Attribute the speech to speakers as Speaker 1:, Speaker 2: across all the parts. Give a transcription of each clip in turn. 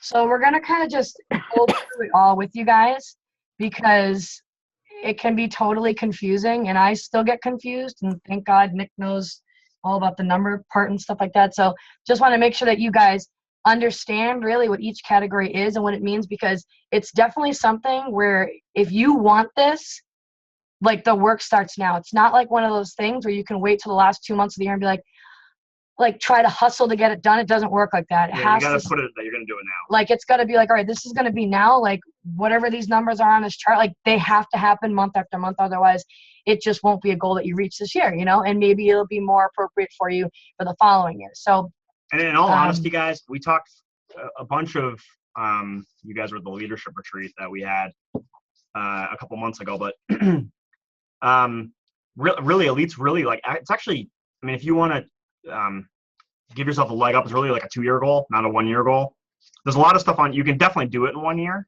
Speaker 1: So we're going to kind of just go through it all with you guys because it can be totally confusing, and I still get confused, and thank God Nick knows all about the number part and stuff like that. So just want to make sure that you guys understand really what each category is and what it means, because it's definitely something where if you want this, like, the work starts now. It's not like one of those things where you can wait till the last 2 months of the year and be like try to hustle to get it done. It doesn't work like that. It
Speaker 2: Yeah,
Speaker 1: has
Speaker 2: you got
Speaker 1: to
Speaker 2: to put it that you're going to do it now.
Speaker 1: like, it's got to be like, all right, this is going to be now, like whatever these numbers are on this chart, like they have to happen month after month. Otherwise it just won't be a goal that you reach this year, you know, and maybe it'll be more appropriate for you for the following year. So,
Speaker 2: and in all honesty, guys, we talked a bunch of, you guys were at the leadership retreat that we had a couple months ago, but really Elite's really like, it's actually, I mean, if you want to give yourself a leg up, it's really like a 2-year goal, not a 1-year goal. There's a lot of stuff you can definitely do it in 1 year,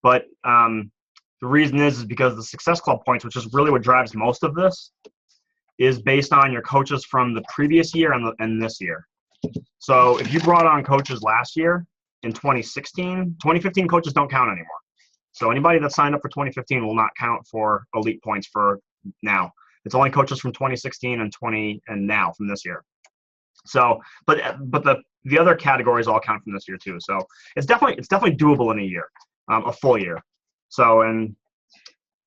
Speaker 2: but the reason is because the Success Club points, which is really what drives most of this, is based on your coaches from the previous year and this year. So if you brought on coaches last year in 2016, 2015 coaches don't count anymore. So anybody that signed up for 2015 will not count for Elite points for now. It's only coaches from 2016 and now from this year. So, but the other categories all count from this year too. So it's definitely doable in a year, a full year. So, and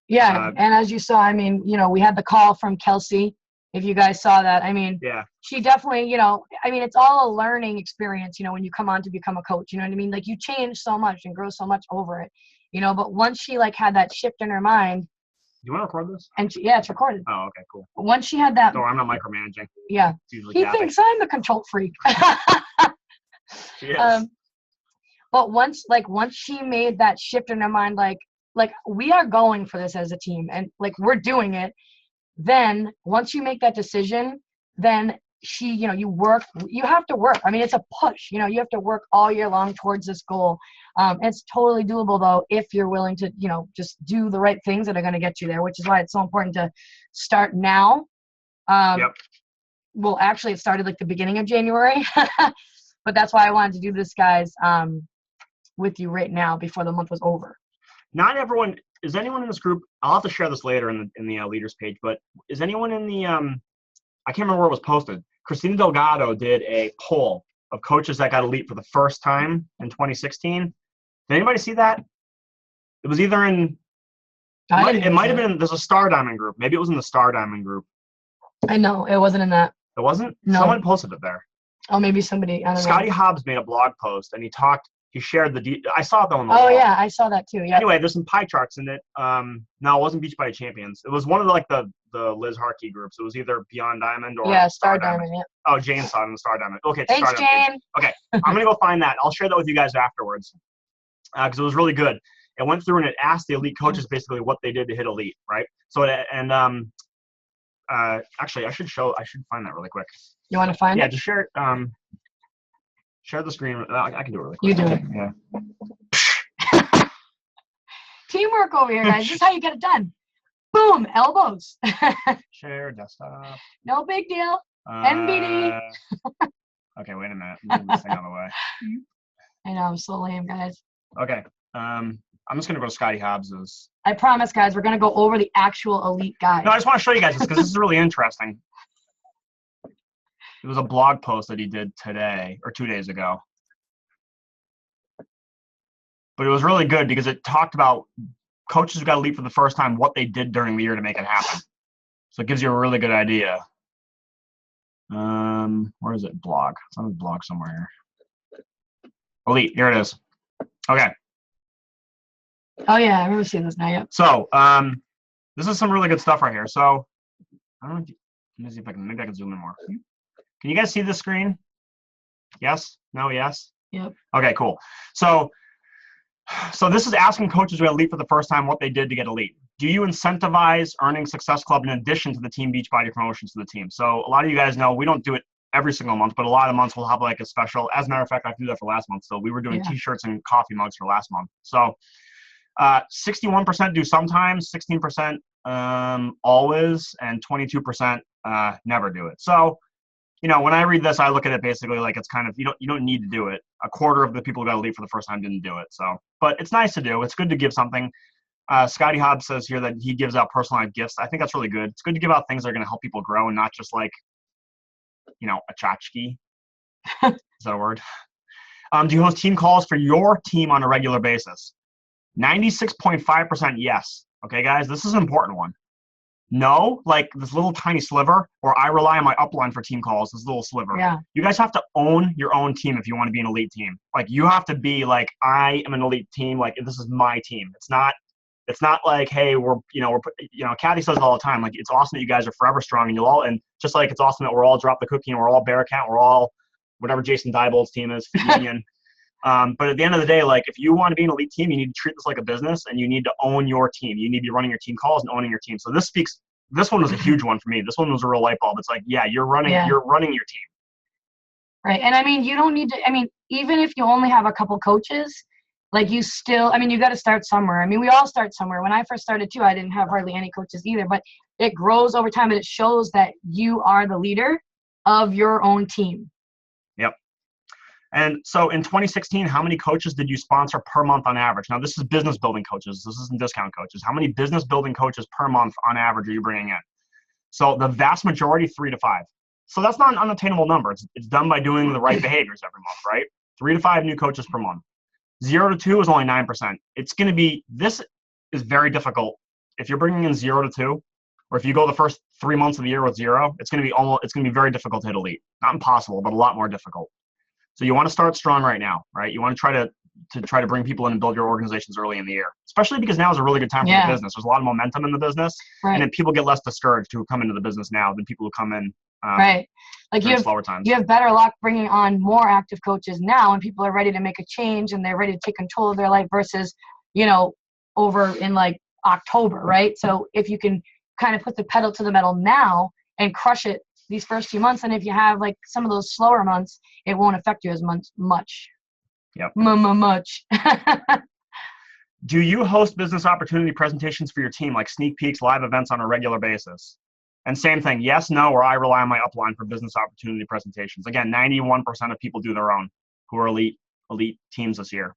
Speaker 1: yeah, and as you saw, I mean, you know, we had the call from Kelsey. If you guys saw that, I mean,
Speaker 2: yeah,
Speaker 1: she definitely, you know, I mean, it's all a learning experience, you know, when you come on to become a coach, you know what I mean? Like, you change so much and grow so much over it, you know, but once she like had that shift in her mind.
Speaker 2: Do you want to record this?
Speaker 1: And yeah, it's recorded.
Speaker 2: Oh, okay, cool.
Speaker 1: Once she had that.
Speaker 2: No, I'm not micromanaging.
Speaker 1: Yeah. He thinks I'm the control freak.
Speaker 2: She is.
Speaker 1: But once she made that shift in her mind, like we are going for this as a team and like we're doing it, then once you make that decision, then she, you know, you have to work. I mean, it's a push, you know, you have to work all year long towards this goal. It's totally doable though, if you're willing to, you know, just do the right things that are going to get you there, which is why it's so important to start now.
Speaker 2: Yep.
Speaker 1: Well, actually it started like the beginning of January, but that's why I wanted to do this, guys, with you right now before the month was over.
Speaker 2: Not everyone, is anyone in this group, I'll have to share this later in the leaders page, but is anyone in the, I can't remember where it was posted. Christina Delgado did a poll of coaches that got Elite for the first time in 2016. Did anybody see that? It was either in, it might have been, there's a Star Diamond group. Maybe it was in the Star Diamond group.
Speaker 1: I know, it wasn't in that.
Speaker 2: It wasn't?
Speaker 1: No.
Speaker 2: Someone posted it there.
Speaker 1: Oh, maybe somebody, I don't know.
Speaker 2: Scotty Hobbs made a blog post and he shared I saw it though on the wall.
Speaker 1: Oh yeah, I saw that too. Yeah.
Speaker 2: Anyway, there's some pie charts in it. No, it wasn't Beachbody Champions. It was one of the Liz Harkey groups. It was either Beyond Diamond or
Speaker 1: Star Diamond. Yeah.
Speaker 2: Oh, Jane saw it in the Star Diamond. Okay,
Speaker 1: thanks,
Speaker 2: Star Diamond.
Speaker 1: Jane.
Speaker 2: Okay, I'm gonna go find that. I'll share that with you guys afterwards because it was really good. It went through and it asked the Elite coaches basically what they did to hit Elite, right? So actually, I should find that really quick.
Speaker 1: You want to find it?
Speaker 2: Yeah, just share it. Share the screen. I can do it really quick.
Speaker 1: You do it.
Speaker 2: Yeah.
Speaker 1: Teamwork over here, guys. This is how you get it done. Boom, elbows.
Speaker 2: Share desktop.
Speaker 1: No big deal. NBD.
Speaker 2: Okay, wait a minute. Move this thing out of the way.
Speaker 1: I know, I'm so lame, guys.
Speaker 2: Okay. I'm just gonna go to Scotty Hobbs's.
Speaker 1: I promise, guys, we're gonna go over the actual Elite guide.
Speaker 2: No, I just want to show you guys this because this is really interesting. It was a blog post that he did today or 2 days ago. But it was really good because it talked about coaches who got Elite for the first time, what they did during the year to make it happen. So it gives you a really good idea. Where is it? Blog. It's on the blog somewhere here. Elite. Here it is. Okay.
Speaker 1: Oh, yeah. I remember seeing this now. Yep.
Speaker 2: So this is some really good stuff right here. So I don't know. Let me see if maybe I can zoom in more. Can you guys see the screen? Yes? No? Yes?
Speaker 1: Yep.
Speaker 2: Okay, cool. So this is asking coaches who got Elite for the first time what they did to get Elite. Do you incentivize earning Success Club in addition to the Team Beachbody promotions to the team? So a lot of you guys know we don't do it every single month, but a lot of months we'll have like a special. As a matter of fact, I do that for last month. So we were doing T-shirts and coffee mugs for last month. So 61% do sometimes, 16% always, and 22% never do it. So when I read this, I look at it basically like it's kind of, you don't need to do it. A quarter of the people who got elite for the first time didn't do it. So, but it's nice to do. It's good to give something. Scotty Hobbs says here that he gives out personalized gifts. I think that's really good. It's good to give out things that are going to help people grow and not just like, a tchotchke. Is that a word? Do you host team calls for your team on a regular basis? 96.5% yes. Okay, guys, this is an important one. No, like this little tiny sliver, or I rely on my upline for team calls, this little sliver.
Speaker 1: Yeah.
Speaker 2: You guys have to own your own team if you want to be an elite team. Like you have to be like, I am an elite team. Like this is my team. It's not like, hey, Kathy says it all the time. Like it's awesome that you guys are forever strong and just like it's awesome that we're all drop the cookie and we're all bear account. We're all whatever Jason Diebold's team is, Union. But at the end of the day, like if you want to be an elite team, you need to treat this like a business and you need to own your team. You need to be running your team calls and owning your team. So this one was a huge one for me. This one was a real light bulb. It's like, yeah, you're running your team.
Speaker 1: Right. And I mean, you don't need to, even if you only have a couple coaches, like you still, you got to start somewhere. I mean, we all start somewhere. When I first started too, I didn't have hardly any coaches either, but it grows over time and it shows that you are the leader of your own team.
Speaker 2: Yep. And so in 2016, how many coaches did you sponsor per month on average? Now, this is business building coaches. This isn't discount coaches. How many business building coaches per month on average are you bringing in? So the vast majority, 3 to 5. So that's not an unattainable number. It's done by doing the right behaviors every month, right? 3 to 5 new coaches per month. 0 to 2 is only 9%. This is very difficult. If you're bringing in 0 to 2, or if you go the first 3 months of the year with 0, it's going to be very difficult to hit elite. Not impossible, but a lot more difficult. So you want to start strong right now, right? You want to try to bring people in and build your organizations early in the year, especially because now is a really good time for the business. There's a lot of momentum in the business, and then people get less discouraged who come into the business now than people who come in
Speaker 1: right. Like
Speaker 2: slower times.
Speaker 1: You have better luck bringing on more active coaches now, and people are ready to make a change and they're ready to take control of their life versus, over in like October, right? So if you can kind of put the pedal to the metal now and crush it these first few months, and if you have like some of those slower months, it won't affect you as much.
Speaker 2: Yep.
Speaker 1: Much.
Speaker 2: Do you host business opportunity presentations for your team, like sneak peeks, live events on a regular basis? And same thing, yes, no, or I rely on my upline for business opportunity presentations. Again, 91% of people do their own who are elite teams this year.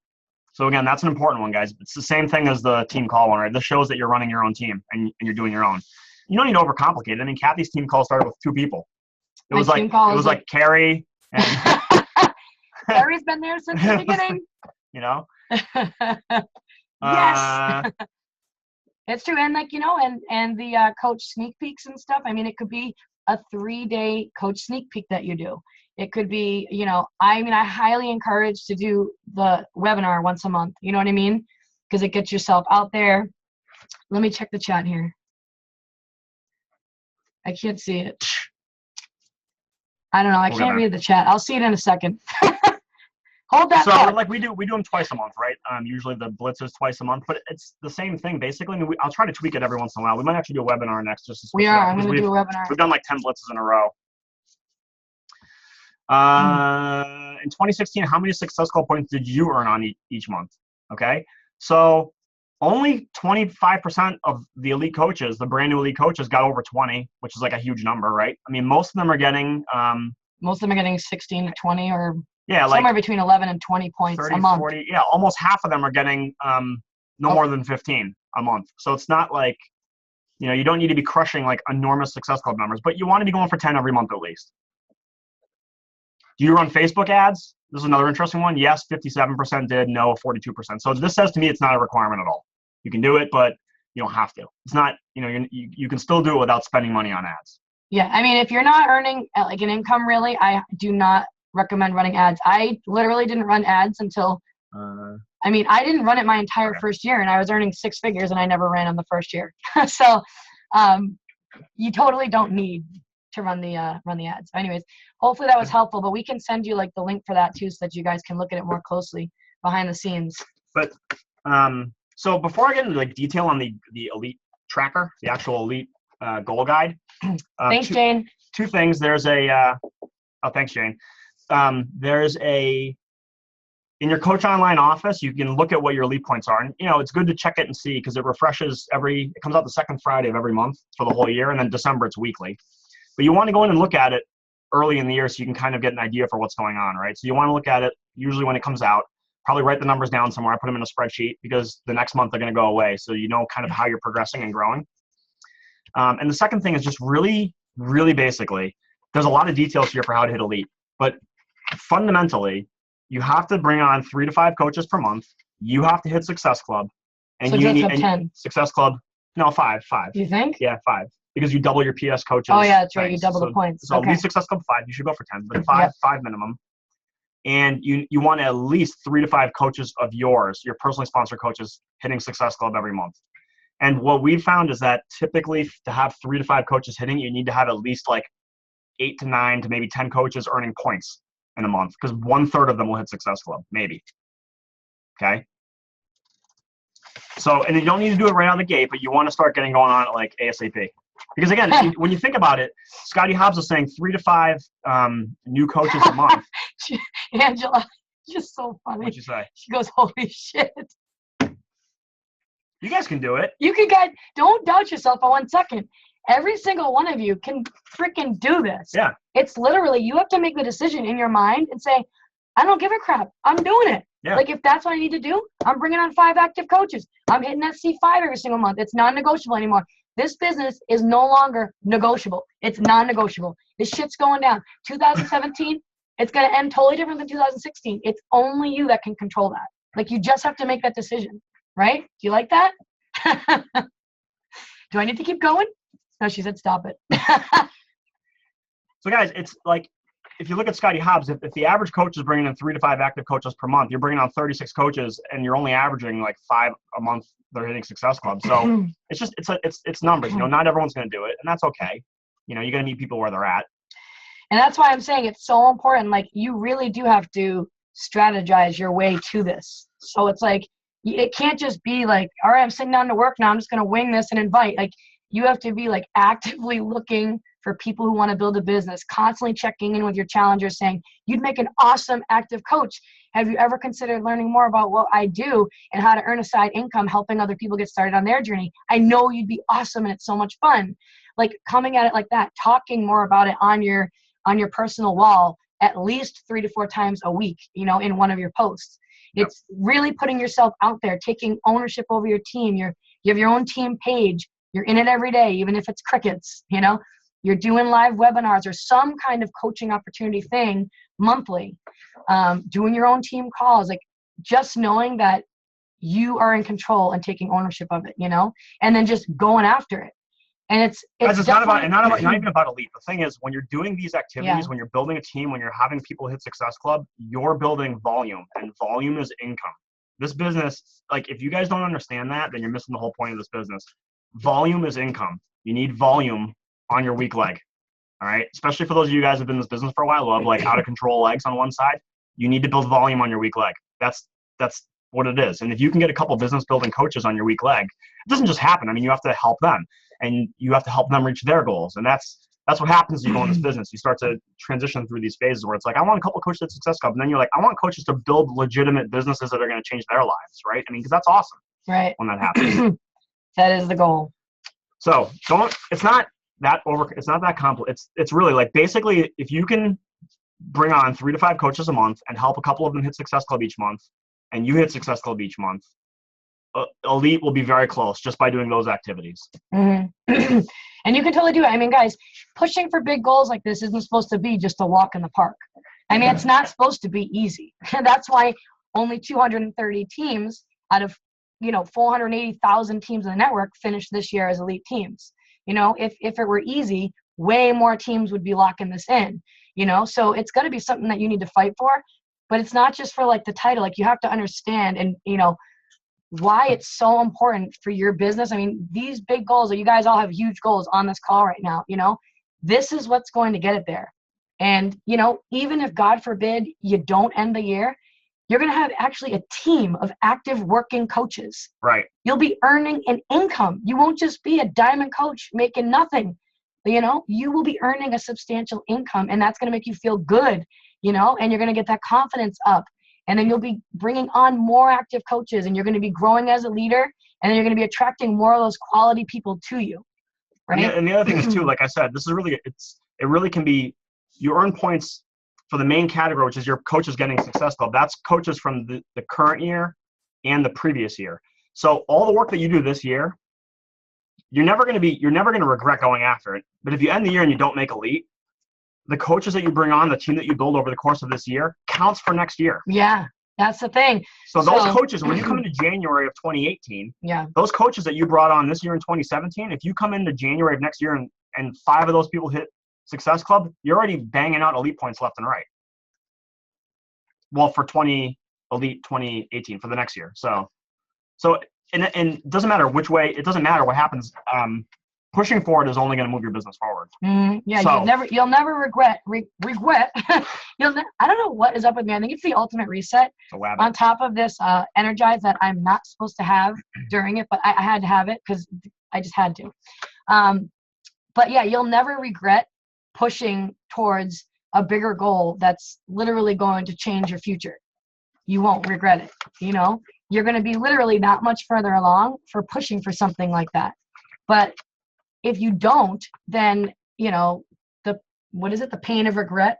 Speaker 2: So again, that's an important one, guys. It's the same thing as the team call one, right? This shows that you're running your own team and you're doing your own. You don't need to overcomplicate it. I mean, Kathy's team call started with 2 people. It was like Carrie and
Speaker 1: Carrie's been there since the beginning. Yes. It's true. And like, and the coach sneak peeks and stuff. I mean, it could be a 3-day coach sneak peek that you do. It could be, I highly encourage to do the webinar once a month. You know what I mean? Because it gets yourself out there. Let me check the chat here. I can't see it. I don't know. I can't read the chat. I'll see it in a second. Hold that thought.
Speaker 2: So like we do them twice a month, right? Usually the blitz is twice a month, but it's the same thing basically. I mean, I'll try to tweak it every once in a while. We might actually do a webinar next.
Speaker 1: We are. I'm going to do a webinar.
Speaker 2: We've done like 10 blitzes in a row. In 2016, how many success call points did you earn on each month? Okay, so only 25% of the elite coaches, the brand new elite coaches, got over 20, which is like a huge number, right? I mean, most of them are getting
Speaker 1: 16 to 20 or
Speaker 2: like
Speaker 1: somewhere between 11 and 20 points
Speaker 2: 30,
Speaker 1: a month.
Speaker 2: 40, yeah, almost half of them are getting no more than 15 a month. So it's not like, you don't need to be crushing like enormous success club numbers, but you want to be going for 10 every month at least. Do you run Facebook ads? This is another interesting one. Yes, 57% did. No, 42%. So this says to me it's not a requirement at all. You can do it, but you don't have to. It's not, you can still do it without spending money on ads.
Speaker 1: Yeah, I mean, if you're not earning like an income really, I do not recommend running ads. I literally didn't run ads until, I didn't run it my entire first year, and I was earning 6 figures and I never ran them the first year. So you totally don't need to run the ads. Anyways, hopefully that was helpful, but we can send you like the link for that too so that you guys can look at it more closely behind the scenes.
Speaker 2: But so before I get into like detail on the elite tracker, the actual elite goal guide.
Speaker 1: Thanks, Jane.
Speaker 2: 2 things. There's thanks, Jane. There's in your Coach Online office, you can look at what your elite points are. And, it's good to check it and see because it refreshes it comes out the second Friday of every month for the whole year. And then December, it's weekly. But you want to go in and look at it early in the year so you can kind of get an idea for what's going on, right? So you want to look at it usually when it comes out, probably write the numbers down somewhere. I put them in a spreadsheet because the next month they're going to go away. So you know kind of how you're progressing and growing. And the second thing is just really, really basically, there's a lot of details here for how to hit elite. But fundamentally, you have to bring on 3 to 5 coaches per month. You have to hit Success Club. And
Speaker 1: Success Club 10.
Speaker 2: Success Club, no, 5.
Speaker 1: You think?
Speaker 2: Yeah, 5. Because you double your PS coaches.
Speaker 1: Oh, yeah, that's right. You double the points.
Speaker 2: So
Speaker 1: okay.
Speaker 2: At least Success Club 5. You should go for 10, but 5 minimum. And you want at least 3 to 5 coaches of yours, your personally sponsored coaches, hitting Success Club every month. And what we found is that typically to have 3 to 5 coaches hitting, you need to have at least like 8 to 9 to maybe 10 coaches earning points in a month, because 1/3 of them will hit Success Club, maybe. Okay. So, and you don't need to do it right out of the gate, but you want to start getting going on it like ASAP. Because again, when you think about it, Scotty Hobbs is saying 3 to 5 new coaches a month.
Speaker 1: Angela, just so funny.
Speaker 2: What'd you say?
Speaker 1: She goes, "Holy shit."
Speaker 2: You guys can do it.
Speaker 1: You can get, don't doubt yourself for 1 second. Every single one of you can freaking do this.
Speaker 2: Yeah.
Speaker 1: It's literally, you have to make the decision in your mind and say, I don't give a crap. I'm doing it.
Speaker 2: Yeah.
Speaker 1: Like if that's what I need to do, I'm bringing on 5 active coaches. I'm hitting that C5 every single month. It's non-negotiable anymore. This business is no longer negotiable. It's non-negotiable. This shit's going down. 2017, it's going to end totally different than 2016. It's only you that can control that. Like you just have to make that decision. Right? Do you like that? Do I need to keep going? No, she said stop it.
Speaker 2: So guys, it's like, if you look at Scotty Hobbs, if the average coach is bringing in 3 to 5 active coaches per month, you're bringing on 36 coaches and you're only averaging like 5 a month that are hitting Success Club. So it's numbers, you know, not everyone's going to do it, and that's okay. You know, you're going to meet people where they're at.
Speaker 1: And that's why I'm saying it's so important. Like you really do have to strategize your way to this. So it's like, it can't just be like, all right, I'm sitting down to work now, I'm just going to wing this and invite. Like you have to be like actively looking for people who want to build a business, constantly checking in with your challengers saying, you'd make an awesome active coach. Have you ever considered learning more about what I do and how to earn a side income, helping other people get started on their journey? I know you'd be awesome and it's so much fun. Like coming at it like that, talking more about it on your personal wall at least 3 to 4 times a week, you know, in one of your posts. It's really putting yourself out there, taking ownership over your team. You have your own team page. You're in it every day, even if it's crickets, you know. You're doing live webinars or some kind of coaching opportunity thing monthly. Doing your own team calls, like just knowing that you are in control and taking ownership of it, you know, and then just going after it. And it's
Speaker 2: not even about elite. The thing is, when you're doing these activities, when you're building a team, when you're having people hit Success Club, you're building volume, and volume is income. This business, like if you guys don't understand that, then you're missing the whole point of this business. Volume is income. You need volume on your weak leg. All right. Especially for those of you guys who've been in this business for a while, who have like out of control legs on one side, you need to build volume on your weak leg. That's what it is. And if you can get a couple business building coaches on your weak leg, it doesn't just happen. I mean, you have to help them. And you have to help them reach their goals. And that's what happens as you go in this business. You start to transition through these phases where it's like, I want a couple coaches at Success Club. And then you're like, I want coaches to build legitimate businesses that are going to change their lives, right? I mean, because that's awesome.
Speaker 1: Right.
Speaker 2: When that happens.
Speaker 1: That is the goal.
Speaker 2: So it's not that complex. It's really like basically if you can bring on 3 to 5 coaches a month and help a couple of them hit Success Club each month, and you hit Success Club each month, elite will be very close just by doing those activities.
Speaker 1: Mm-hmm. And you can totally do it. I mean, guys, pushing for big goals like this isn't supposed to be just a walk in the park. I mean, it's not supposed to be easy. That's why only 230 teams out of 480,000 teams in the network finished this year as elite teams. You know, if it were easy, way more teams would be locking this in. You know, so it's going to be something that you need to fight for. But it's not just for like the title. Like you have to understand and why it's so important for your business. I mean, these big goals, you guys all have huge goals on this call right now, this is what's going to get it there. And, even if God forbid you don't end the year, you're going to have actually a team of active working coaches.
Speaker 2: Right.
Speaker 1: You'll be earning an income. You won't just be a diamond coach making nothing. You will be earning a substantial income, and that's going to make you feel good, and you're going to get that confidence up. And then you'll be bringing on more active coaches, and you're going to be growing as a leader, and then you're going to be attracting more of those quality people to you. Right.
Speaker 2: And the other thing is too, like I said, this is really, it really can be you earn points for the main category, which is your coaches getting success club. That's coaches from the current year and the previous year. So all the work that you do this year, you're never going to regret going after it. But if you end the year and you don't make elite, the coaches that you bring on, the team that you build over the course of this year counts for next year.
Speaker 1: Yeah, that's the thing.
Speaker 2: So those coaches, when you come into January of 2018,
Speaker 1: yeah,
Speaker 2: those coaches that you brought on this year in 2017, if you come into January of next year and 5 of those people hit Success Club, you're already banging out elite points left and right. Well, for elite 2018 for the next year. So and it doesn't matter which way. It doesn't matter what happens. Pushing forward is only going to move your business forward.
Speaker 1: Yeah,
Speaker 2: so,
Speaker 1: you'll never regret. I don't know what is up with me. I think it's the ultimate reset. On top of this energize that I'm not supposed to have during it, but I had to have it because I just had to. But yeah, you'll never regret pushing towards a bigger goal that's literally going to change your future. You won't regret it. You're going to be literally not much further along for pushing for something like that. But if you don't, then, the pain of regret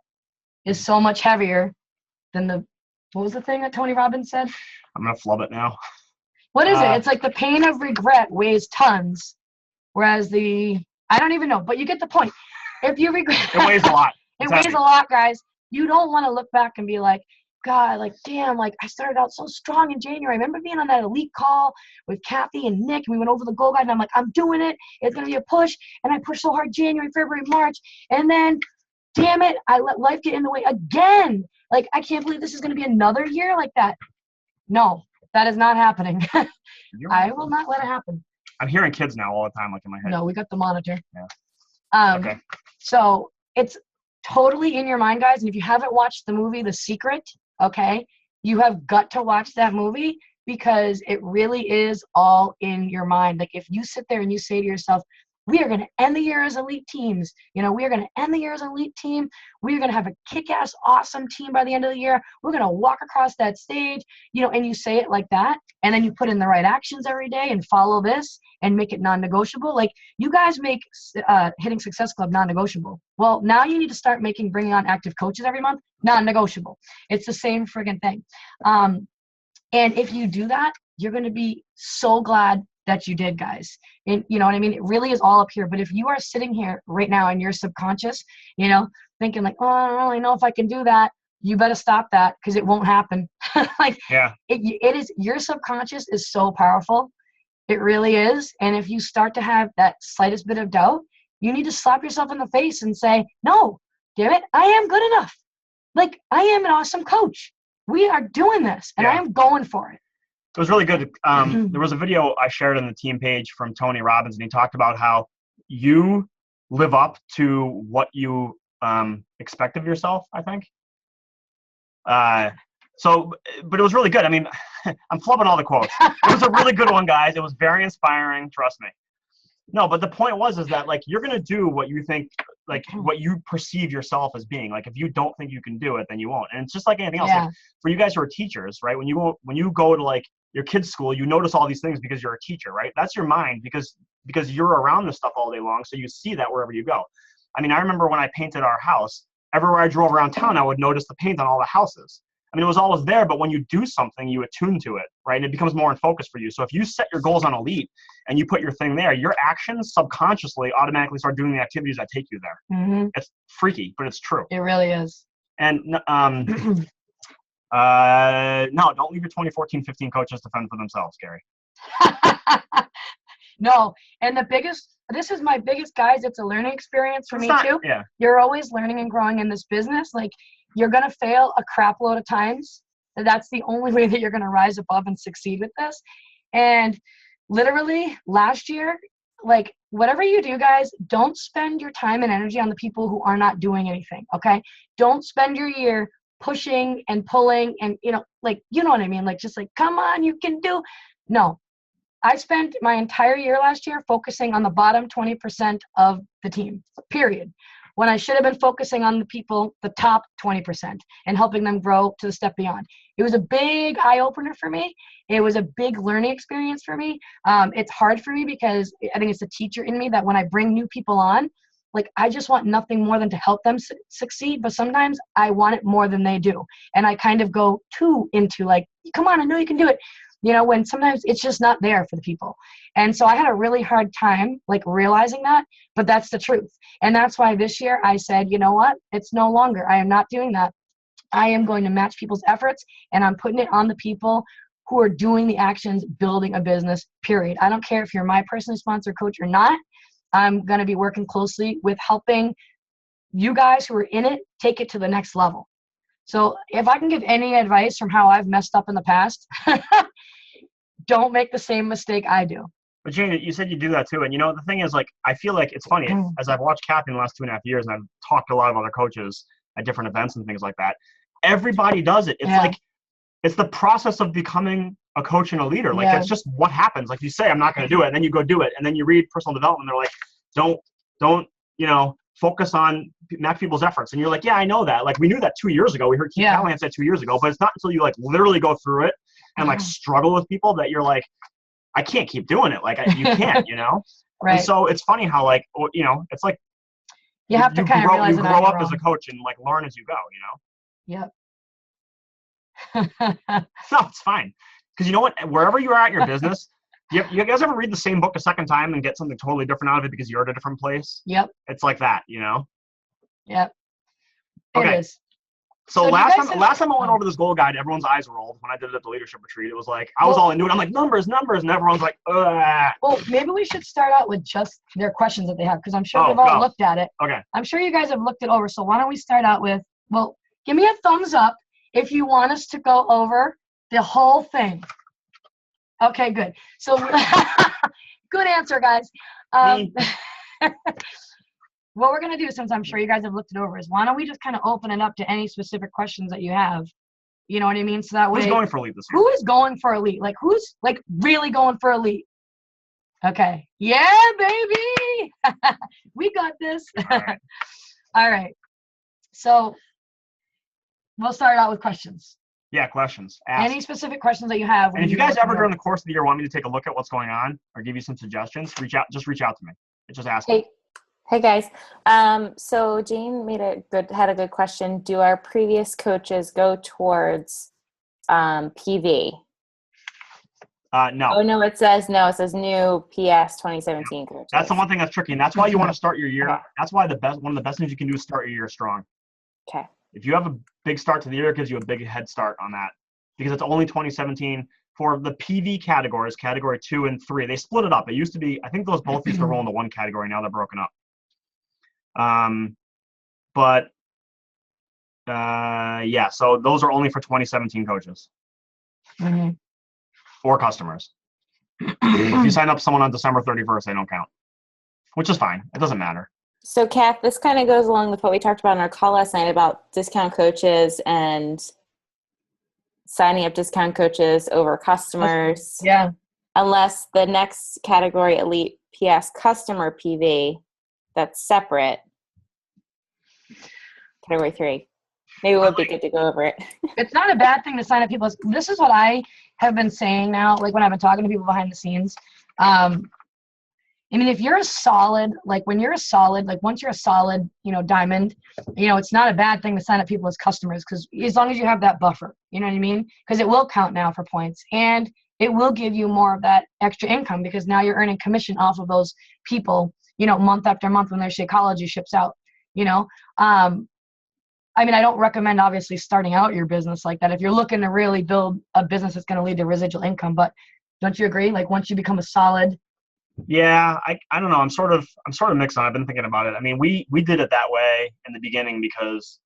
Speaker 1: is so much heavier than what was the thing that Tony Robbins said?
Speaker 2: I'm going to flub it now.
Speaker 1: What is it? It's like the pain of regret weighs tons, whereas I don't even know, but you get the point. If you regret,
Speaker 2: it weighs a lot.
Speaker 1: It weighs a lot, guys. You don't want to look back and be like, God, damn, I started out so strong in January. I remember being on that elite call with Kathy and Nick, and we went over the goal guide, and I'm like, I'm doing it. It's going to be a push. And I pushed so hard January, February, March. And then, damn it, I let life get in the way again. I can't believe this is going to be another year like that. No, that is not happening. I will not let it happen.
Speaker 2: I'm hearing kids now all the time, in my head.
Speaker 1: No, we got the monitor.
Speaker 2: Yeah. Okay.
Speaker 1: So it's totally in your mind, guys. And if you haven't watched the movie The Secret, okay, you have got to watch that movie because it really is all in your mind. If you sit there and you say to yourself, we are going to end the year as elite teams. We are going to end the year as an elite team. We are going to have a kick-ass, awesome team by the end of the year. We're going to walk across that stage, and you say it like that, and then you put in the right actions every day and follow this and make it non-negotiable. You guys make hitting Success Club non-negotiable. Well, now you need to start bringing on active coaches every month non-negotiable. It's the same friggin' thing. And if you do that, you're going to be so glad that you did, guys. And you know what I mean? It really is all up here. But if you are sitting here right now in your subconscious, thinking oh, I don't really know if I can do that, you better stop that because it won't happen.
Speaker 2: Yeah.
Speaker 1: It is, your subconscious is so powerful. It really is. And if you start to have that slightest bit of doubt, you need to slap yourself in the face and say, no, damn it, I am good enough. I am an awesome coach. We are doing this and I am going for it.
Speaker 2: It was really good. There was a video I shared on the team page from Tony Robbins, and he talked about how you live up to what you expect of yourself, I think. But it was really good. I mean, I'm flubbing all the quotes. It was a really good one, guys. It was very inspiring. Trust me. No, but the point is that you're going to do what you think, what you perceive yourself as being. If you don't think you can do it, then you won't. And it's just like anything else.
Speaker 1: Yeah.
Speaker 2: For you guys who are teachers, right? When you go to your kids' school, you notice all these things because you're a teacher, right? That's your mind because you're around this stuff all day long. So you see that wherever you go. I mean, I remember when I painted our house, everywhere I drove around town, I would notice the paint on all the houses. I mean, it was always there, but when you do something, you attune to it, right? And it becomes more in focus for you. So if you set your goals on elite and you put your thing there, your actions subconsciously automatically start doing the activities that take you there.
Speaker 1: Mm-hmm.
Speaker 2: It's freaky, but it's true.
Speaker 1: It really is.
Speaker 2: And no, don't leave your 2014-15 coaches to fend for themselves, Gary.
Speaker 1: No, and this is my biggest, guys, it's a learning experience for me too.
Speaker 2: Yeah.
Speaker 1: You're always learning and growing in this business. You're going to fail a crap load of times. That's the only way that you're going to rise above and succeed with this. And literally last year, whatever you do, guys, don't spend your time and energy on the people who are not doing anything. Okay. Don't spend your year pushing and pulling and, you know what I mean? Come on, you can do. No, I spent my entire year last year focusing on the bottom 20% of the team, period. When I should have been focusing on the people, the top 20%, and helping them grow to the step beyond. It was a big eye-opener for me. It was a big learning experience for me. It's hard for me because I think it's the teacher in me that when I bring new people on, like, I just want nothing more than to help them succeed. But sometimes I want it more than they do. And I kind of go too into like, come on, I know you can do it. You know, when sometimes it's just not there for the people. And so I had a really hard time like realizing that, but that's the truth. And that's why this year I said, you know what? It's no longer. I am not doing that. I am going to match people's efforts, and I'm putting it on the people who are doing the actions, building a business, period. I don't care if you're my personal sponsor coach or not. I'm going to be working closely with helping you guys who are in it take it to the next level. So if I can give any advice from how I've messed up in the past, don't make the same mistake I do.
Speaker 2: But Jane, you said you do that too. And you know, the thing is, like, I feel like it's funny as I've watched Kathy in the last 2.5 years, and I've talked to a lot of other coaches at different events and things like that. Everybody does it. It's like, it's the process of becoming a coach and a leader. Like, it's just what happens. Like you say, I'm not going to do it. And then you go do it. And then you read personal development. They're like, don't, you know, focus on match people's efforts. And you're like, yeah, I know that. Like, we knew that 2 years ago. We heard Keith Callahan say 2 years ago, but it's not until you like literally go through it and like struggle with people that you're like, I can't keep doing it. Like, you can't, you know? Right. And so it's funny how like, you know, it's like,
Speaker 1: you have to kind of realize
Speaker 2: you grow up as a coach and like learn as you go, you know?
Speaker 1: Yep.
Speaker 2: No, it's fine. Because you know what? Wherever you are at your business, you guys ever read the same book a second time and get something totally different out of it because you're at a different place?
Speaker 1: Yep.
Speaker 2: It's like that, you know?
Speaker 1: Yep.
Speaker 2: Okay.
Speaker 1: It is.
Speaker 2: So last time I went over this goal guide, everyone's eyes rolled when I did it at the leadership retreat. It was like, I was all into it. I'm like, numbers, and everyone's like, ugh.
Speaker 1: Well, maybe we should start out with just their questions that they have, because I'm sure they've all looked at it.
Speaker 2: Okay.
Speaker 1: I'm sure you guys have looked it over. So why don't we start out with, well, give me a thumbs up if you want us to go over the whole thing. Okay, good. So good answer, guys. What we're going to do, since I'm sure you guys have looked it over, is why don't we just kind of open it up to any specific questions that you have? You know what I mean? So that way,
Speaker 2: who's going for elite this year?
Speaker 1: Who is going for elite? Like, who's like really going for elite? Okay. Yeah, baby. We got this. All right. So we'll start out with questions.
Speaker 2: Yeah, questions. Ask.
Speaker 1: Any specific questions that you have.
Speaker 2: And if you guys ever during the course of the year want me to take a look at what's going on or give you some suggestions, reach out to me. Just ask me.
Speaker 3: Hey guys. So Jane had a good question. Do our previous coaches go towards PV?
Speaker 2: No.
Speaker 3: Oh no, it says new PS 2017 coaches.
Speaker 2: That's the one thing that's tricky, and that's why you want to start your year. Okay. That's why one of the best things you can do is start your year strong.
Speaker 3: Okay.
Speaker 2: If you have a big start to the year, it gives you a big head start on that, because it's only 2017 for the PV categories, category 2 and 3. They split it up. It used to be, I think those both used to roll into one category. Now they're broken up. Yeah, so those are only for 2017 coaches or customers. If you sign up someone on December 31st, they don't count, which is fine. It doesn't matter.
Speaker 3: So Kath, this kind of goes along with what we talked about in our call last night about discount coaches and signing up discount coaches over customers.
Speaker 1: Yeah.
Speaker 3: Unless the next category, Elite PS Customer PV, that's separate. Category 3. Maybe it would be good to go over it.
Speaker 1: It's not a bad thing to sign up people. This is what I have been saying now, like when I've been talking to people behind the scenes. I mean, if you're a solid, like when you're a solid, like once you're a solid, you know, diamond, you know, it's not a bad thing to sign up people as customers, because as long as you have that buffer, you know what I mean? Because it will count now for points, and it will give you more of that extra income, because now you're earning commission off of those people, you know, month after month when their Shakeology ships out, you know? I mean, I don't recommend obviously starting out your business like that if you're looking to really build a business that's going to lead to residual income, but don't you agree? Like once you become a solid.
Speaker 2: Yeah, I don't know. I'm sort of mixed on. I've been thinking about it. I mean, we did it that way in the beginning because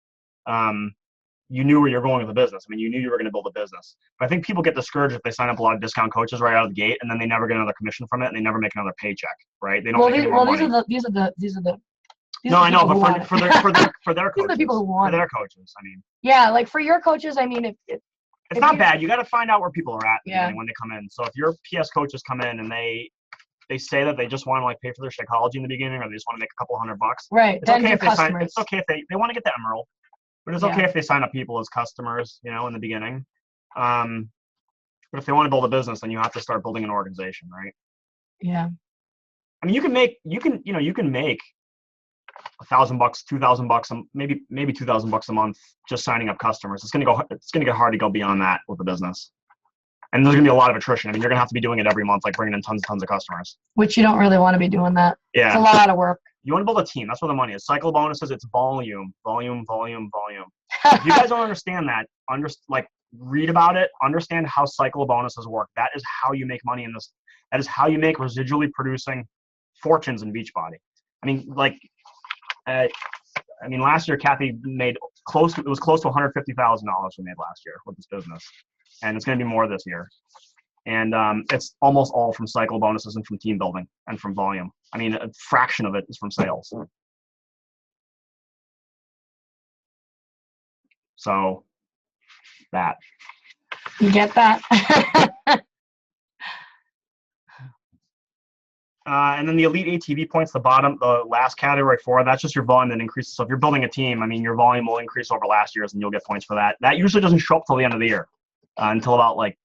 Speaker 2: you knew where you're going with the business. I mean, you knew you were going to build a business. But I think people get discouraged if they sign up a lot of discount coaches right out of the gate, and then they never get another commission from it, and they never make another paycheck, right? They don't make any more money.
Speaker 1: These are the
Speaker 2: no, I know, but for their coaches,
Speaker 1: these are the people who want
Speaker 2: for their coaches. I mean,
Speaker 1: yeah, like for your coaches, I mean,
Speaker 2: it's not bad. You got to find out where people are at when they come in. So if your PS coaches come in and they say that they just want to like pay for their Shakeology in the beginning, or they just want to make a couple $100,
Speaker 1: right?
Speaker 2: It's okay if they sign. It's okay if they want to get the emerald, but it's okay if they sign up people as customers, you know, in the beginning. But if they want to build a business, then you have to start building an organization, right?
Speaker 1: Yeah.
Speaker 2: I mean, you can make $1,000, $2,000, maybe $2,000 a month just signing up customers. It's gonna get hard to go beyond that with the business. And there's gonna be a lot of attrition. I mean, you're gonna have to be doing it every month, like bringing in tons of customers.
Speaker 1: Which you don't really want to be doing that.
Speaker 2: Yeah.
Speaker 1: It's a lot of work.
Speaker 2: You want to build a team. That's where the money is. Cycle bonuses, it's volume. If you guys don't understand that, read about it, understand how cycle bonuses work. That is how you make money in this. That is how you make residually producing fortunes in Beachbody. I mean, last year Kathy made close to $150,000 we made last year with this business, and it's going to be more this year. And it's almost all from cycle bonuses and from team building and from volume. I mean, a fraction of it is from sales. So that.
Speaker 1: You get that?
Speaker 2: And then the elite ATV points, the last category 4, that's just your volume that increases. So if you're building a team, I mean, your volume will increase over last year's and you'll get points for that. That usually doesn't show up till the end of the year, until about like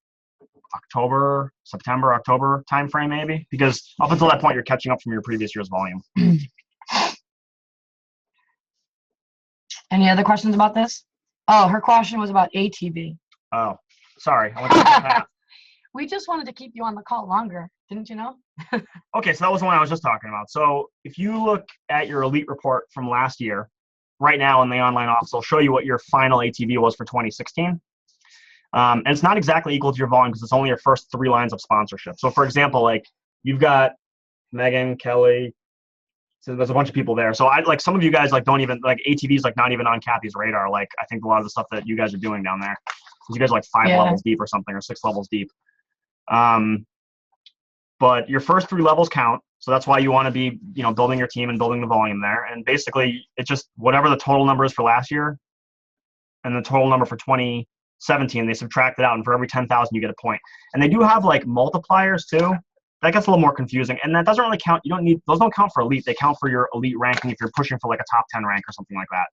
Speaker 2: September, October timeframe maybe, because up until that point, you're catching up from your previous year's volume.
Speaker 1: Any other questions about this? Oh, her question was about ATV.
Speaker 2: Oh, sorry. I went down that path.
Speaker 1: We just wanted to keep you on the call longer, didn't you know?
Speaker 2: Okay, so that was the one I was just talking about. So if you look at your elite report from last year, right now in the online office, I'll show you what your final ATV was for 2016. And it's not exactly equal to your volume because it's only your first 3 lines of sponsorship. So for example, like you've got Megan, Kelly, so there's a bunch of people there. So some of you guys don't even ATV's not even on Kathy's radar. Like I think a lot of the stuff that you guys are doing down there, you guys are 5 levels deep or something, or 6 levels deep. But your first 3 levels count. So that's why you want to be, building your team and building the volume there. And basically it's just whatever the total number is for last year and the total number for 2017, they subtract it out. And for every 10,000, you get a point. And they do have multipliers too. That gets a little more confusing. And that doesn't really count. Those don't count for elite. They count for your elite ranking if you're pushing for a top 10 rank or something like that.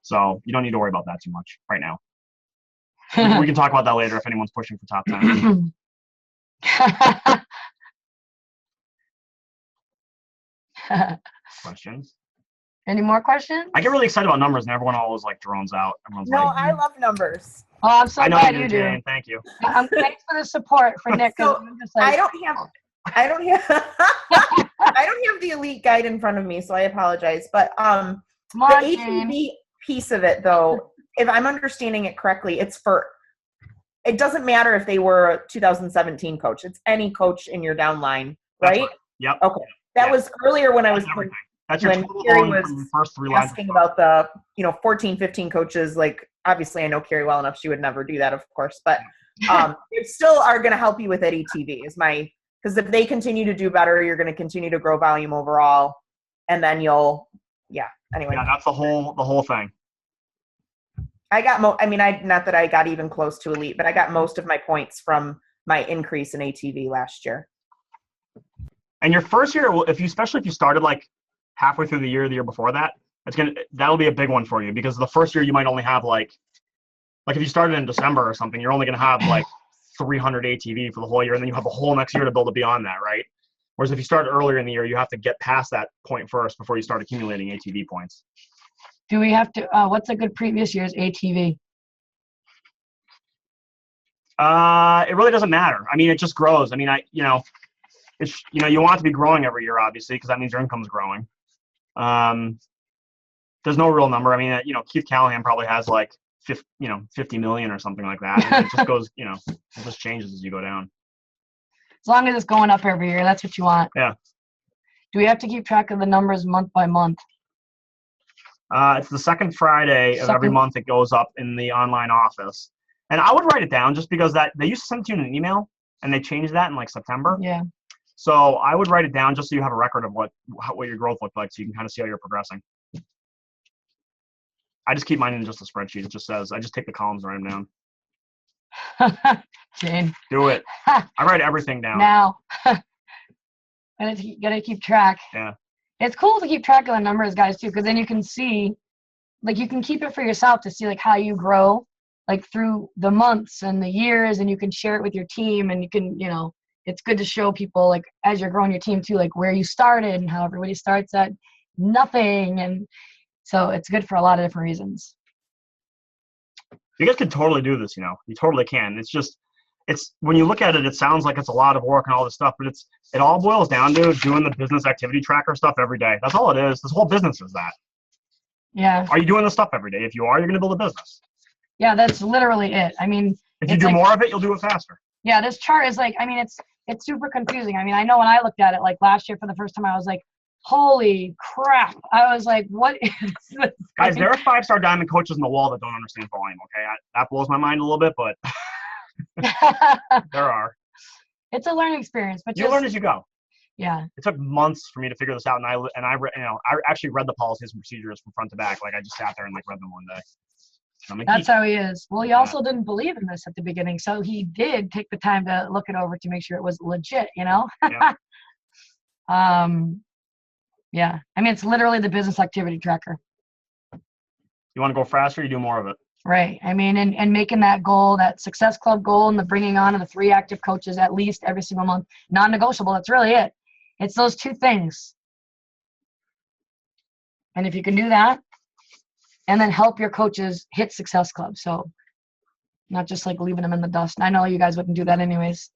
Speaker 2: So you don't need to worry about that too much right now. We can talk about that later if anyone's pushing for top 10. Questions?
Speaker 1: Any more questions?
Speaker 2: I get really excited about numbers, and everyone always drones out. Everyone's
Speaker 4: I love numbers.
Speaker 1: Oh, I'm so glad you do.
Speaker 2: Jane. Thank you.
Speaker 1: Thanks for the support for Nick.
Speaker 4: So
Speaker 1: I'm just
Speaker 4: I don't have I don't have the elite guide in front of me, so I apologize. But the ATV piece of it, though, if I'm understanding it correctly, it doesn't matter if they were a 2017 coach. It's any coach in your downline, right?
Speaker 2: Yep.
Speaker 4: Okay. That was earlier when I was
Speaker 2: That's your
Speaker 4: when
Speaker 2: total
Speaker 4: Carrie
Speaker 2: volume
Speaker 4: was
Speaker 2: from the first 3 lines.
Speaker 4: asking about the 14, 15 coaches. Obviously, I know Carrie well enough; she would never do that, of course. But they still are going to help you with that ATV. Because if they continue to do better, you're going to continue to grow volume overall, and then anyway.
Speaker 2: Yeah, that's the whole thing.
Speaker 4: I got not that I got even close to elite, but I got most of my points from my increase in ATV last year.
Speaker 2: And your first year, especially if you started halfway through the year before that, that'll be a big one for you, because the first year you might only have if you started in December or something, you're only going to have 300 ATV for the whole year, and then you have the whole next year to build it beyond that, right? Whereas if you start earlier in the year, you have to get past that point first before you start accumulating ATV points.
Speaker 1: Do we have to? What's a good previous year's ATV?
Speaker 2: It really doesn't matter. I mean, it just grows. I mean, you want it to be growing every year, obviously, because that means your income's growing. There's no real number. I mean, Keith Callahan probably has 50 million or something like that. And it just goes, it just changes as you go down.
Speaker 1: As long as it's going up every year, that's what you want.
Speaker 2: Yeah.
Speaker 1: Do we have to keep track of the numbers month by month?
Speaker 2: It's the second Friday of every month. It goes up in the online office. And I would write it down, just because that they used to send it to you in an email, and they changed that in September.
Speaker 1: Yeah.
Speaker 2: So I would write it down just so you have a record of what your growth looked like, so you can kind of see how you're progressing. I just keep mine in just a spreadsheet. It just says, I just take the columns and write them down.
Speaker 1: Jane.
Speaker 2: Do it. I write everything down.
Speaker 1: Now. Gotta keep track.
Speaker 2: Yeah.
Speaker 1: It's cool to keep track of the numbers, guys, too, because then you can see, you can keep it for yourself to see, how you grow, through the months and the years, and you can share it with your team, and you can, it's good to show people, as you're growing your team, too, where you started and how everybody starts at. nothing. And so it's good for a lot of different reasons.
Speaker 2: You guys can totally do this, you totally can. It's when you look at it, it sounds like it's a lot of work and all this stuff, but it all boils down to doing the business activity tracker stuff every day. That's all it is. This whole business is that.
Speaker 1: Yeah.
Speaker 2: Are you doing this stuff every day? If you are, you're going to build a business.
Speaker 1: Yeah, that's literally it. I mean,
Speaker 2: if you do more of it, you'll do it faster.
Speaker 1: Yeah, this chart is like, I mean, it's super confusing. I mean, I know when I looked at it like last year for the first time, I was like, holy crap. I was like, what is this?
Speaker 2: Guys, there are 5-star diamond coaches in the wall that don't understand volume, okay? That blows my mind a little bit, but there are.
Speaker 1: It's a learning experience, but
Speaker 2: you learn as you go.
Speaker 1: Yeah.
Speaker 2: It took months for me to figure this out, and I actually read the policies and procedures from front to back. Like I just sat there and read them one day.
Speaker 1: That's how he is. Well, he also didn't believe in this at the beginning, so he did take the time to look it over to make sure it was legit, Yeah. Yeah. I mean, it's literally the business activity tracker.
Speaker 2: You want to go faster, you do more of it.
Speaker 1: Right. I mean, and making that goal, that Success Club goal, and the bringing on of the 3 active coaches at least every single month, non-negotiable. That's really it. It's those 2 things. And if you can do that, and then help your coaches hit Success Club. So not just like leaving them in the dust. I know you guys wouldn't do that anyways.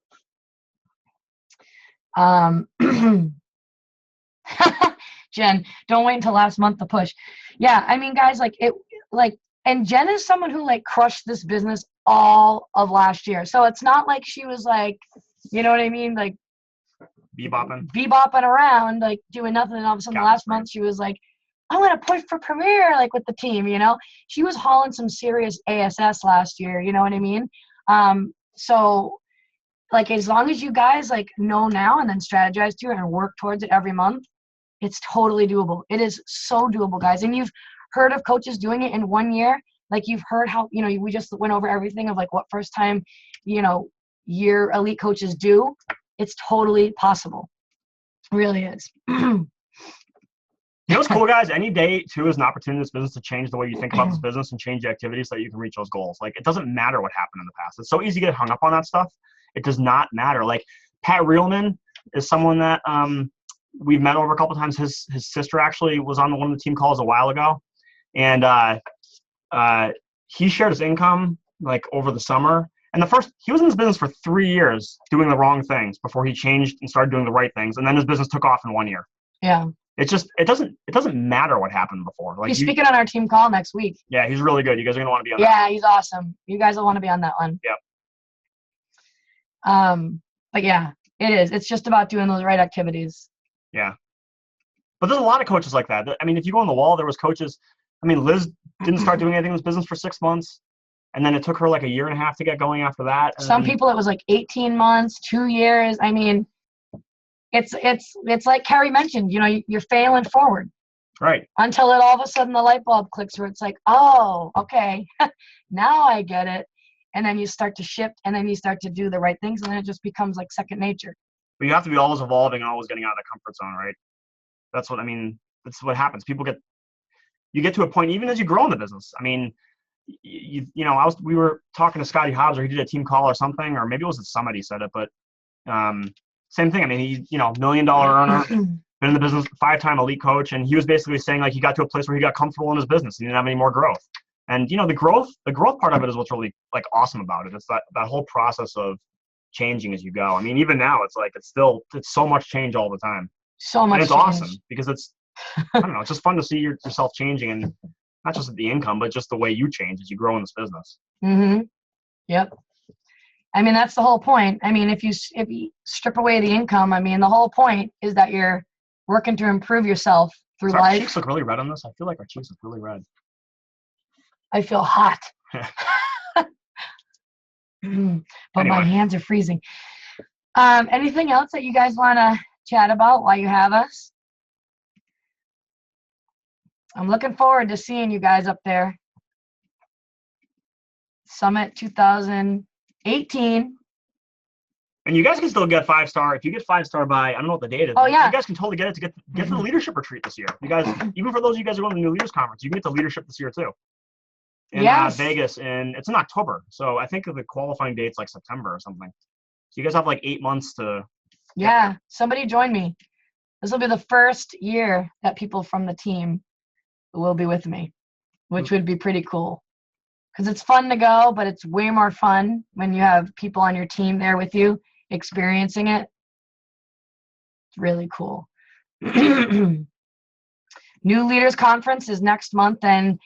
Speaker 1: Jen, don't wait until last month to push. Yeah, I mean, guys, and Jen is someone who crushed this business all of last year. So it's not like she was you know what I mean? Bebopping around, doing nothing. And all of a sudden last month she was like, I want to push for Premier, with the team, She was hauling some serious ASS last year, you know what I mean? So as long as you guys know now and then strategize to it and work towards it every month, it's totally doable. It is so doable, guys. And you've heard of coaches doing it in 1 year. You've heard how, we just went over everything of what first time, year elite coaches do. It's totally possible. It really is.
Speaker 2: You know what's cool, guys? Any day, too, is an opportunity in this business to change the way you think about this business and change the activities so that you can reach those goals. It doesn't matter what happened in the past. It's so easy to get hung up on that stuff. It does not matter. Pat Reelman is someone that we've met over a couple of times. His sister actually was on one of the team calls a while ago. And he shared his income, over the summer. And he was in this business for 3 years doing the wrong things before he changed and started doing the right things. And then his business took off in 1 year.
Speaker 1: Yeah.
Speaker 2: It's just it doesn't matter what happened before.
Speaker 1: He's speaking on our team call next week.
Speaker 2: Yeah, he's really good. You guys are gonna want to be on that.
Speaker 1: Yeah, he's awesome. You guys will want to be on that one.
Speaker 2: Yep.
Speaker 1: But yeah, it is. It's just about doing those right activities.
Speaker 2: Yeah. But there's a lot of coaches like that. I mean, if you go on the wall, there was coaches. I mean, Liz didn't start doing anything in this business for 6 months. And then it took her 1.5 years to get going after that.
Speaker 1: Some people, it was 18 months, 2 years. I mean, it's like Carrie mentioned, you're failing forward.
Speaker 2: Right.
Speaker 1: Until all of a sudden the light bulb clicks where it's oh, okay, now I get it. And then you start to shift and then you start to do the right things and then it just becomes second nature.
Speaker 2: But you have to be always evolving and always getting out of the comfort zone, right? That's what that's what happens. You get to a point, even as you grow in the business. I mean, we were talking to Scotty Hobbs, or he did a team call or something, or maybe it was at Summit he said it, but same thing. I mean, he's $1 million earner, been in the business, 5-time elite coach, and he was basically saying he got to a place where he got comfortable in his business. He didn't have any more growth. And the growth part of it is what's really awesome about it. It's that whole process of changing as you go. I mean, even now it's it's so much change all the time.
Speaker 1: So much.
Speaker 2: And it's
Speaker 1: change.
Speaker 2: awesome because it's I don't know, it's just fun to see yourself changing, and not just the income, but just the way you change as you grow in this business.
Speaker 1: Mm-hmm. Yep. I mean, that's the whole point. I mean, if you strip away the income, I mean, the whole point is that you're working to improve yourself through life.
Speaker 2: Our cheeks look really red on this. I feel like our cheeks look really red.
Speaker 1: I feel hot. But anyway. My hands are freezing. Anything else that you guys want to chat about while you have us? I'm looking forward to seeing you guys up there. Summit 2018.
Speaker 2: And you guys can still get 5-star. If you get 5-star by, I don't know what the date is.
Speaker 1: Oh, yeah.
Speaker 2: You guys can totally get it to get to the leadership retreat this year. You guys, even for those of you guys who are going to the New Leaders Conference, you can get to leadership this year too. In Vegas, and it's in October. So I think the qualifying date's September or something. So you guys have 8 months to.
Speaker 1: Yeah, somebody join me. This will be the first year that people from the team will be with me, which would be pretty cool. Because it's fun to go, but it's way more fun when you have people on your team there with you experiencing it. It's really cool. New Leaders Conference is next month, and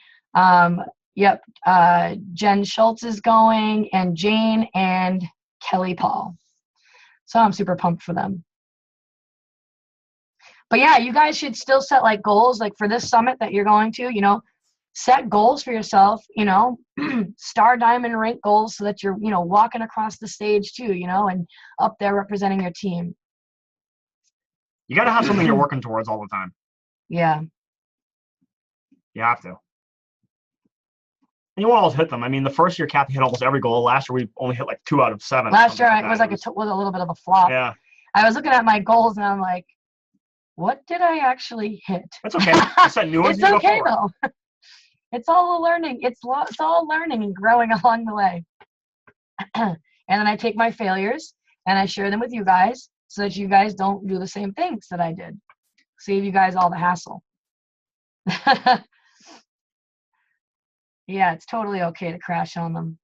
Speaker 1: Jen Schultz is going, and Jane and Kelly Paul. So I'm super pumped for them. But yeah, you guys should still set like goals, like for this summit that you're going to, you know, set goals for yourself, you know, star diamond rank goals so that you're, you know, walking across the stage too, you know, and up there representing your team.
Speaker 2: You got to have something you're working towards all the time.
Speaker 1: Yeah.
Speaker 2: You have to. And you won't always hit them. I mean, the first year Kathy hit almost every goal. Last year we only hit like 2 out of 7.
Speaker 1: Last year it was like was a little bit of a flop.
Speaker 2: Yeah.
Speaker 1: I was looking at my goals and I'm like, what did I actually hit?
Speaker 2: That's okay. I set new ones.
Speaker 1: It's okay though. It's all a learning. It's all learning and growing along the way. And then I take my failures and I share them with you guys so that you guys don't do the same things that I did. Save you guys all the hassle. Yeah, it's totally okay to crash on them.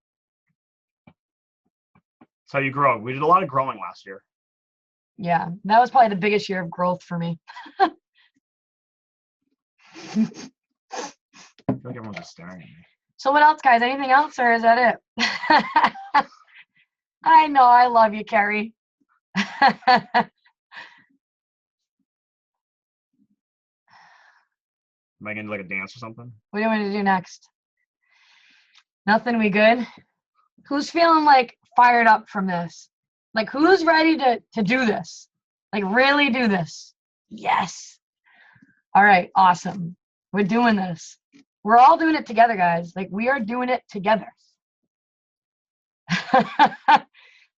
Speaker 2: That's how you grow. We did a lot of growing last year.
Speaker 1: Yeah, that was probably the biggest year of growth for me.
Speaker 2: I feel like everyone's just staring at me.
Speaker 1: So what else, guys? Anything else, or is that it? I know, I love you, Carrie.
Speaker 2: Am I going to do like a dance or something?
Speaker 1: What do you want me to do next? Nothing, we good? Who's feeling like fired up from this? Like who's ready to do this? Like really do this? Yes. All right, awesome. We're doing this. We're all doing it together, guys. Like we are doing it together.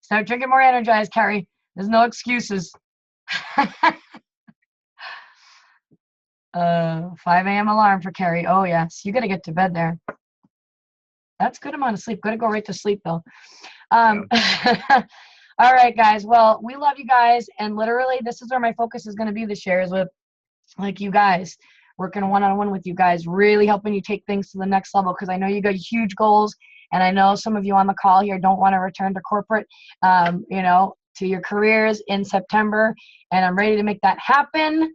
Speaker 1: Start drinking more Energized, Carrie. There's no excuses. 5 a.m. alarm for Carrie. Oh yes, you got to get to bed there. That's a good amount of sleep. Got to go right to sleep though. All right, guys. Well, we love you guys, and literally, this is where my focus is going to be this year, is with like you guys, working one-on-one with you guys, really helping you take things to the next level. Because I know you got huge goals, and I know some of you on the call here don't want to return to corporate, you know, to your careers in September, and I'm ready to make that happen.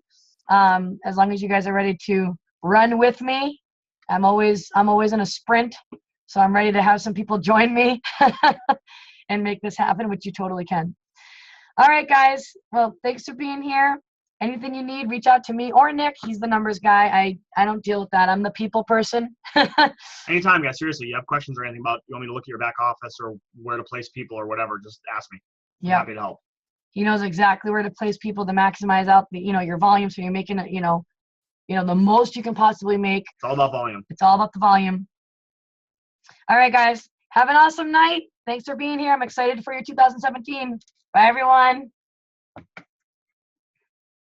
Speaker 1: As long as you guys are ready to run with me, I'm always in a sprint, so I'm ready to have some people join me and make this happen, which you totally can. All right, guys. Well, thanks for being here. Anything you need, reach out to me or Nick. He's the numbers guy. I don't deal with that. I'm the people person.
Speaker 2: Anytime, guys. Seriously, you have questions or anything about, you want me to look at your back office or where to place people or whatever, just ask me. I'm happy to help.
Speaker 1: He knows exactly where to place people to maximize out the, you know, your volume, so you're making it, you know, the most you can possibly make.
Speaker 2: It's all about volume.
Speaker 1: It's all about the volume. All right, guys. Have an awesome night. Thanks for being here. I'm excited for your 2017. Bye, everyone.